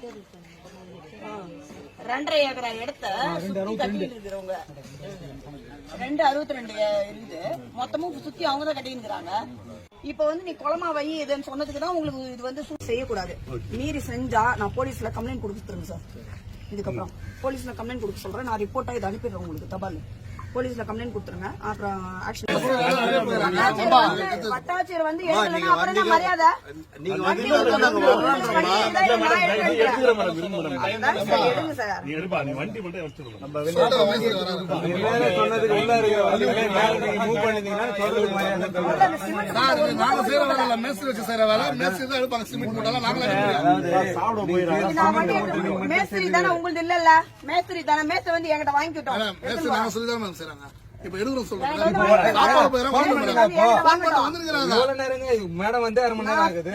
2.5 ஏக்கரா இடத்த சுத்தி கட்டிட்டு இருக்கிறவங்க 2.62 இருந்து மொத்தமும் சுத்தி அவங்க தான் கட்டிட்டு இருக்கிறாங்க. இப்ப வந்து நீ குளமா வை இதுன்னு சொன்னதுக்குதான் உங்களுக்கு இது வந்து செய்யக்கூடாது. மீறி செஞ்சா நான் போலீஸ்ல கம்ப்ளைண்ட் கொடுத்துருங்க சார். இதுக்கப்புறம் போலீஸ்ல கம்ப்ளைண்ட் கொடுக்க சொல்றேன். நான் ரிப்போர்ட்டா இதை அனுப்பிடுறேன் உங்களுக்கு தபால். போலீஸ்ல கம்ப்ளைண்ட் கொடுத்துருங்க. அப்புறம் வட்டாட்சியர் வந்து அப்புறம் மரியாதை எடுங்க சார். மேஸ்திரி தானே உங்களுக்கு இல்ல மேஸ்திரி தானே மேஸ்திரி வந்து என்கிட்ட வாங்கிக்கிட்டோம். இப்ப எடுக்கிறோம் சொல்றேன். மேடம் வந்து 1/2 மணி நேரம் ஆகுது.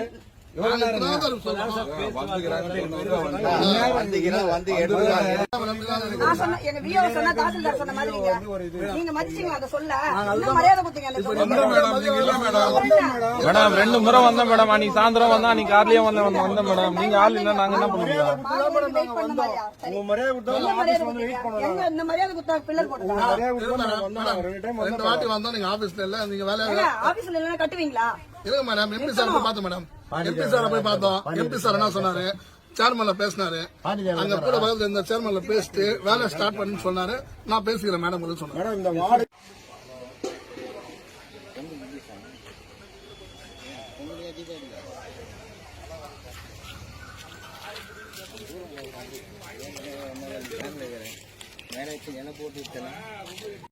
மேடம் 2 முறை வந்தேன் மேடம். அன்னைக்கு சாயந்தரம் வந்தா அன்னைக்கு கார்லயே வந்தேன் மேடம். நீங்க ஆள் இல்ல நாங்க என்ன பண்ணுவோம்? கட்டுவீங்களா? இல்ல மேடம், எம்பி சார் பார்த்தோம் மேடம். எம்பி சார போய் பார்த்தோம். எம்பி சார் என்ன சொன்னாரு, சேர்மன்ல பேசினாரு. அங்க கூட பக்கத்துல இந்த சேர்மன்ல பேசிட்டு வேலை ஸ்டார்ட் பண்ணு சொன்னாரு. நான் பேசிக்கிறேன் மேடம் சொன்னேன்.